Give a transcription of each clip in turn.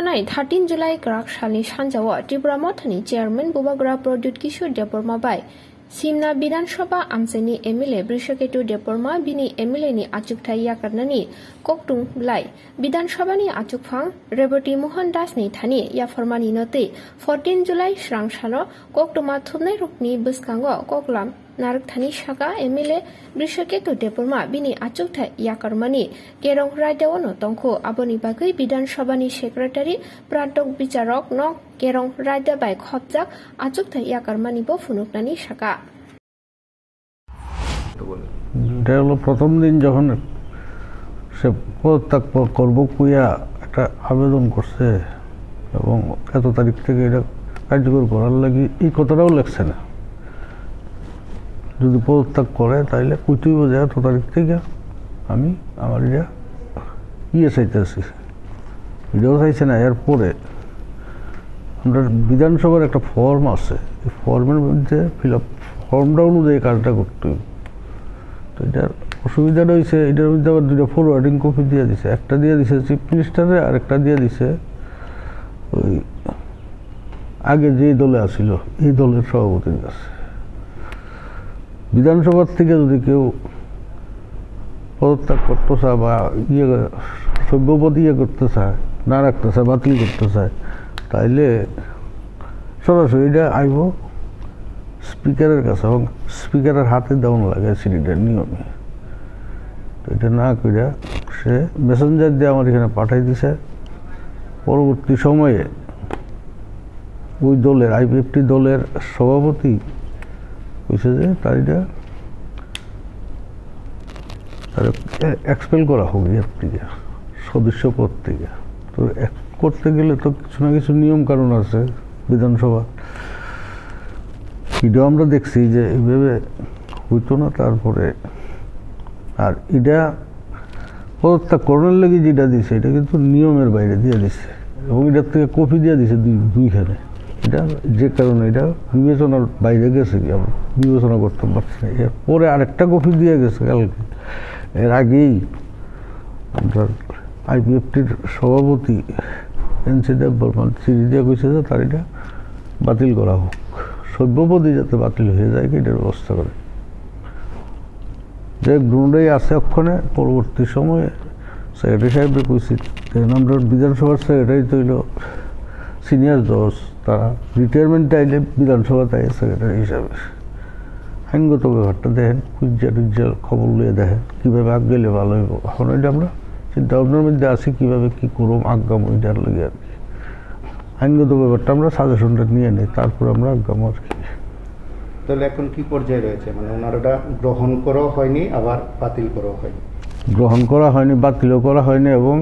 Hamnai 13 July Krak Shali Shanjawa Tripura Mothani Chairman Bubagra Pradut Kishore Debbarma Bai Simna Bidan Sabha Amseni MLA Brishaketu Debbarma Bini MLA ni Achuk Thai Yakarnani Koktung Blai Bidan Sabha ni Achuk Phang Rebati Mohan Das ni Thani Yaformani Note 14 July Shrang Shalo Koktuma Thubnai Rukni Buskango Koklam Narak Thani Shaka MLA Brishaketu Debbarma Bini Achuk Thai Yakarmani Kerong Raidawono Tongko Aboni Bagai Bidan Sabha ni Secretary Pratok Bicharok Nok Kerong Raida Bai Khopjak Achuk Thai Yakarmani Bo Funuknani Shaka প্রথম দিন যখন সে পদত্যাগ করব কুইয়া একটা আবেদন করছে এবং এত তারিখ থেকে এটা কার্যকর করার লাগি এই কথাটাও লেখছে না যদি পদত্যাগ করে তাইলে কুইতুই বোঝে এত তারিখ থেকে আমি আমার এটা চাইতেছি এটাও চাইছে না এরপরে আমরা বিধানসভার একটা ফর্ম আছে এই ফর্মের মধ্যে ফিল আপ ফর্মটা অনুযায়ী কাজটা করতে হবে তো এটার অসুবিধাটা হয়েছে এটার মধ্যে আবার দুইটা ফরওয়ার্ডিং কপি দিয়ে দিছে একটা দিয়ে দিছে চিফ মিনিস্টারে আর একটা দিয়ে দিছে ওই আগে যে দলে আসিল এই দলের সভাপতির কাছে বিধানসভার থেকে যদি কেউ পদত্যাগ করতে চায় বা সভ্যপদ করতে চায় না রাখতে চায় বাতিল করতে চায় তাইলে সরাসরি এটা আইব স্পিকারের কাছে এবং স্পিকারের হাতে দেওয়ানো লাগে সিডিটার নিয়মে তো এটা না করে সে মেসেঞ্জার দিয়ে আমার এখানে পাঠাই দিছে পরবর্তী সময়ে ওই দলের আইপিএফটি দলের সভাপতি কইছে যে তার এটা এক্সপেল করা হবে এর থেকে সদস্য পদ থেকে তো করতে গেলে তো কিছু না কিছু নিয়ম কানুন আছে বিধানসভা এটাও আমরা দেখছি যে এইভাবে হইতো না তারপরে আর এটা পদত্যাগ করণের লেগে যেটা দিছে এটা কিন্তু নিয়মের বাইরে দিয়ে দিছে এবং এটার থেকে কপি দিয়ে দিছে দুইখানে এটা যে কারণে এটা বিবেচনার বাইরে গেছে কি আমরা বিবেচনা করতে পারছি না এরপরে আরেকটা কপি দিয়ে গেছে কালকে এর আগেই আমরা আইপিএফটির সভাপতি এনসি দেববর্মা চিঠি দিয়ে কইছে যে তার এটা বাতিল করা হোক সভ্যপদই যাতে বাতিল হয়ে যায় এটার ব্যবস্থা করে যে গ্রুন্ডাই আছে অক্ষণে পরবর্তী সময়ে সেক্রেটারি সাহেবকে কইছি আমরা বিধানসভার সেক্রেটারি তৈল সিনিয়র জজ তারা রিটায়ারমেন্ট আইলে বিধানসভা তাই সেক্রেটারি হিসাবে আইনগত ব্যাপারটা দেখেন কুজ্জা টুজ্জা খবর লিয়ে দেখেন কীভাবে আগ গেলে ভালো হইব এখন এটা আমরা চিন্তা ভাবনার মধ্যে আছি কীভাবে কী করব আজ্ঞাম ওইটার লেগে আর কি আইনগত ব্যাপারটা আমরা সাজেশনটা নিয়ে নিই তারপর আমরা আজ্ঞাম আর কি তাহলে এখন কি পর্যায়ে রয়েছে মানে ওনার ওটা গ্রহণ করা হয়নি আবার বাতিল করা হয়নি গ্রহণ করা হয়নি বাতিলও করা হয়নি এবং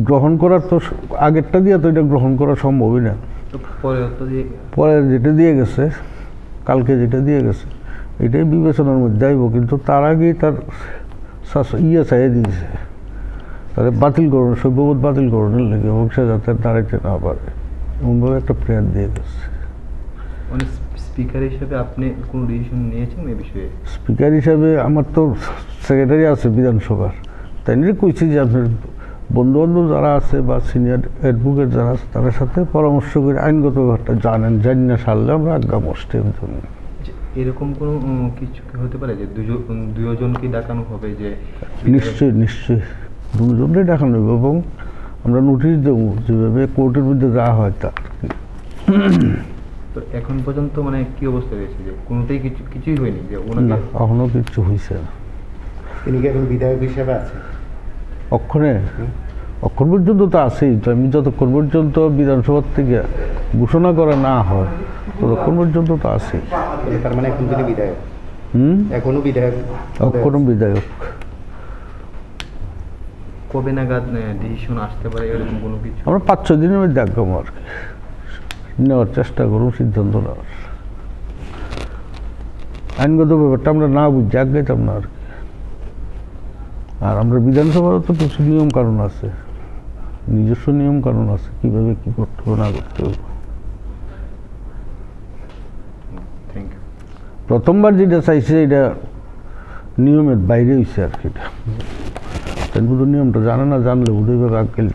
গ্রহণ করার তো আগেরটা দিয়ে তো এটা গ্রহণ করা সম্ভবই না পরে যেটা দিয়ে গেছে কালকে যেটা দিয়ে গেছে এটাই বিবেচনার মধ্যে আইব কিন্তু তার আগেই তার চাইয়ে দিয়েছে তাহলে বাতিল করুন সভ্যবোধ বাতিল করণের লেগে এবং সে যাতে দাঁড়াইতে না পারে এমনভাবে একটা প্রেয়ার দিয়ে গেছে স্পিকার হিসেবে আপনি কোন ডিসিশন নিয়েছেন এই বিষয়ে স্পিকার হিসাবে আমার তো সেক্রেটারি আছে বিধানসভার তাই নিয়ে কইছি যে আপনার বন্ধু বান্ধব যারা আছে বা সিনিয়র অ্যাডভোকেট যারা আছে তাদের সাথে পরামর্শ করে আইনগত ব্যাপারটা জানি না সারলে আমরা আজ্ঞা মোস্টের জন্য এরকম কোনো কিছু হতে পারে যে দুজনকে ডাকানো হবে যে নিশ্চয়ই দুজনকে ডাকানো হবে এবং আমরা নোটিশ দেবো যেভাবে কোর্টের মধ্যে যাওয়া হয় তা তো এখন পর্যন্ত মানে কি অবস্থা রয়েছে যে কোনোটাই কিছুই হয়নি যে না এখনো কিছু হয়েছে না তিনি কি এখন বিধায়ক হিসেবে আছে অক্ষণ পর্যন্ত তো আছেই তো আমি যতক্ষণ পর্যন্ত বিধানসভার থেকে ঘোষণা করা না হয় ততক্ষণ পর্যন্ত তো আছেই তার মানে এখন তিনি বিধায়ক এখনো বিধায়ক কবে নাগাদ ডিসিশন আসতে পারে এরকম কোনো কিছু আমরা 5-6 দিনের মধ্যে আগাম আর কি নেওয়ার চেষ্টা করুন সিদ্ধান্ত নেওয়ার আইনগত ব্যাপারটা আমরা না বুঝি আগাইতাম না আর কি আর আমরা বিধানসভারও তো কিছু নিয়ম কানুন আছে নিজস্ব নিয়ম কানুন আছে কীভাবে কী করতে হবে না করতে হবে প্রথমবার যেটা চাইছে এটা নিয়মের বাইরে হয়েছে আর কি তাই বুধ নিয়মটা জানে না, জানলে বুধই আক্কেল